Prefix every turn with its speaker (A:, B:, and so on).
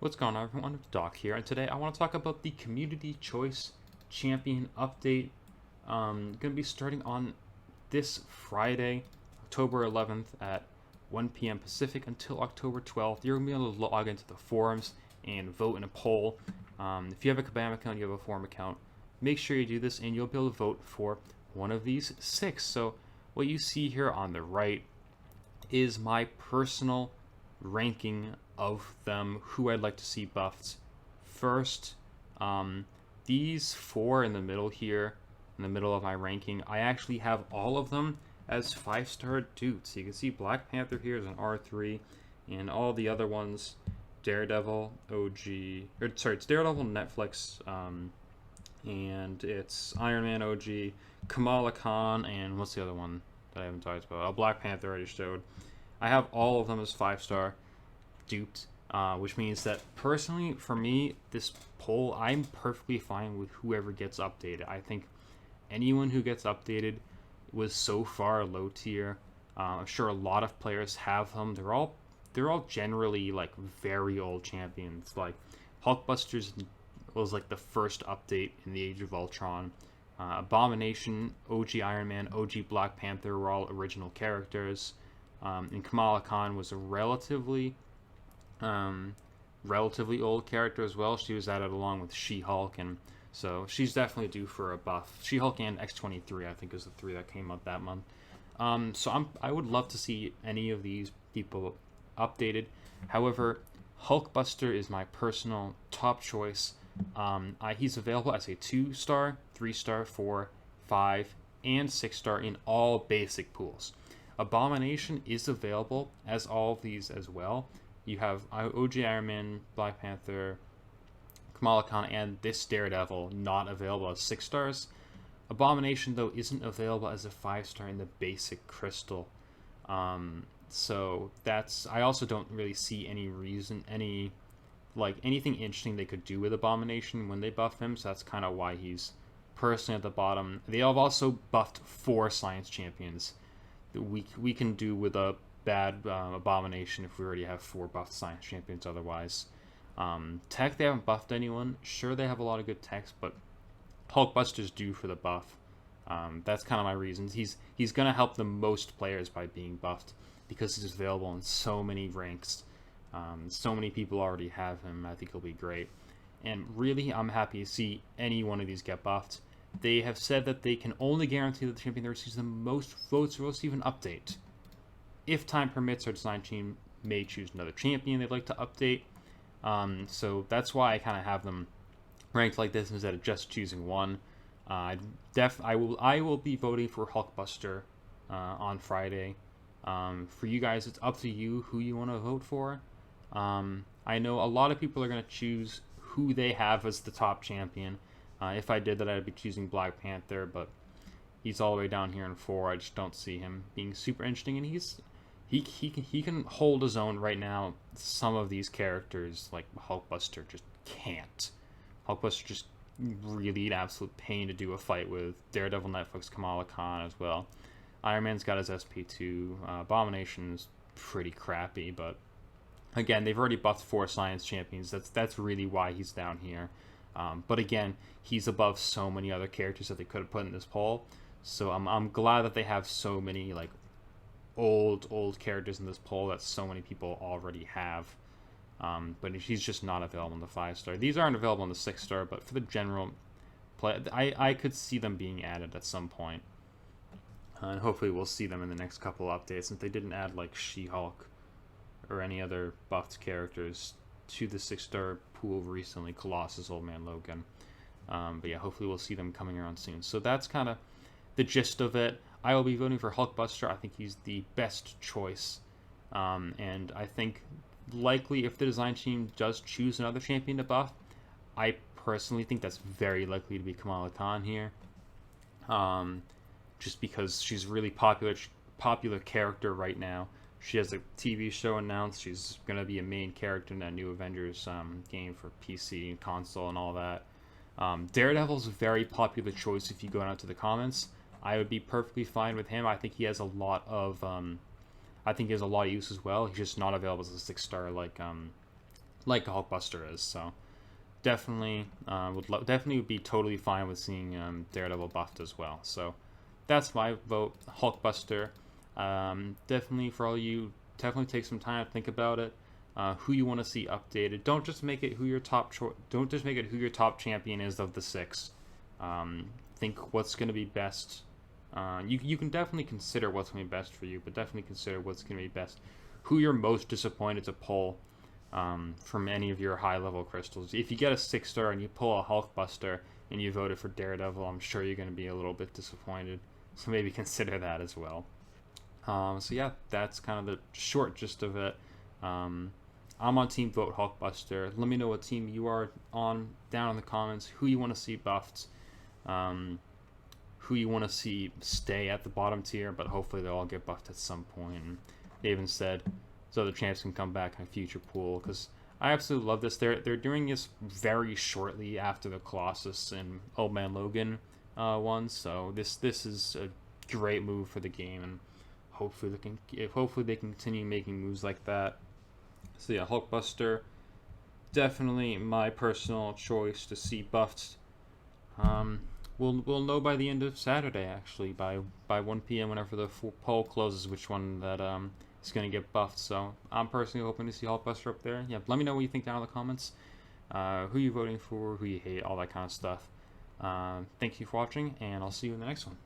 A: What's going on, everyone? It's Doc here, and today I want to talk about the Community Choice Champion update. Going to be starting on this Friday, October 11th at 1 p.m. Pacific until October 12th. You're going to be able to log into the forums and vote in a poll. If you have a Kabam account, you have a forum account, make sure you do this, and you'll be able to vote for one of these 6. So what you see here on the right is my personal ranking of them, who I'd like to see buffed first. These 4 in the middle here, in the middle of my ranking, I actually have all of them as 5-star dudes. So you can see Black Panther here is an R3, and all the other ones, Daredevil, it's Daredevil Netflix, and it's Iron Man OG, Kamala Khan, and what's the other one that I haven't talked about? Oh, Black Panther I already showed. I have all of them as 5-star duped, which means that personally, for me, this poll, I'm perfectly fine with whoever gets updated. I think anyone who gets updated was so far low tier. I'm sure a lot of players have them. They're all generally like very old champions. Like Hulkbusters was like the first update in the Age of Ultron. Abomination, OG Iron Man, OG Black Panther were all original characters. And Kamala Khan was a relatively old character as well. She was added along with She-Hulk, and so she's definitely due for a buff. She-Hulk and X-23, I think, is the 3 that came out that month. I would love to see any of these people updated. However, Hulkbuster is my personal top choice. He's available as a 2-star, 3-star, 4, 5, and 6-star in all basic pools. Abomination is available as all of these as well. You have OG Iron Man, Black Panther, Kamala Khan, and this Daredevil not available as 6 stars. Abomination, though, isn't available as a 5-star in the basic crystal. So that's... I also don't really see any reason, anything interesting they could do with Abomination when they buff him, so that's kind of why he's personally at the bottom. They have also buffed 4 Science Champions. We can do with a bad Abomination if we already have 4 buffed Science Champions otherwise. Tech, they haven't buffed anyone. Sure, they have a lot of good techs, but Hulkbuster's due for the buff. That's kind of my reasons. He's going to help the most players by being buffed because he's available in so many ranks. So many people already have him. I think he'll be great. And really, I'm happy to see any one of these get buffed. They have said that they can only guarantee that the champion that receives the most votes will receive an update. If time permits, our design team may choose another champion they'd like to update. So that's why I kind of have them ranked like this instead of just choosing one. I will be voting for Hulkbuster on Friday. For you guys, it's up to you who you want to vote for. I know a lot of people are going to choose who they have as the top champion. If I did that, I'd be choosing Black Panther, but he's all the way down here in 4. I just don't see him being super interesting, and he can hold his own right now. Some of these characters, like Hulkbuster, just can't. Hulkbuster just really an absolute pain to do a fight with. Daredevil, Netflix, Kamala Khan as well. Iron Man's got his SP2. Abomination's pretty crappy, but again, they've already buffed 4 Science Champions. That's really why he's down here. But again, he's above so many other characters that they could have put in this poll. So I'm glad that they have so many like old characters in this poll that so many people already have. But he's just not available in the 5-star. These aren't available in the 6-star, but for the general play, I could see them being added at some point. And hopefully we'll see them in the next couple updates, since they didn't add like She-Hulk or any other buffed characters to the 6-star pool recently, Colossus, Old Man Logan. But yeah, hopefully we'll see them coming around soon. So that's kind of the gist of it. I will be voting for Hulkbuster. I think he's the best choice. And I think likely if the design team does choose another champion to buff, I personally think that's very likely to be Kamala Khan here. Just because she's really popular character right now. She has a TV show announced. She's going to be a main character in that new Avengers game for PC and console and all that. Daredevil's a very popular choice if you go down to the comments. I would be perfectly fine with him. I think he has a lot of use as well. He's just not available as a 6-star like like Hulkbuster is. So definitely would be totally fine with seeing Daredevil buffed as well. So that's my vote, Hulkbuster. Definitely for all you, definitely take some time to think about it. Who you want to see updated. Don't just make it who your don't just make it who your top champion is of the 6. Think what's going to be best. You can definitely consider what's going to be best for you, but definitely consider what's going to be best. Who you're most disappointed to pull from any of your high-level crystals. If you get a 6-star and you pull a Hulkbuster and you voted for Daredevil, I'm sure you're going to be a little bit disappointed. So maybe consider that as well. So yeah, that's kind of the short gist of it. I'm on Team Vote Hulkbuster. Let me know what team you are on down in the comments. Who you want to see buffed. Who you want to see stay at the bottom tier, but hopefully they'll all get buffed at some point. And they even said so the champs can come back in a future pool, because I absolutely love this. They're doing this very shortly after the Colossus and Old Man Logan ones, so this is a great move for the game, and hopefully they can continue making moves like that. So yeah, Hulkbuster, definitely my personal choice to see buffed. We'll know by the end of Saturday, actually, by 1 p.m. whenever the poll closes, which one that is going to get buffed. So I'm personally hoping to see Hulkbuster up there. Yeah, let me know what you think down in the comments. Who you voting for, who you hate, all that kind of stuff. Thank you for watching, and I'll see you in the next one.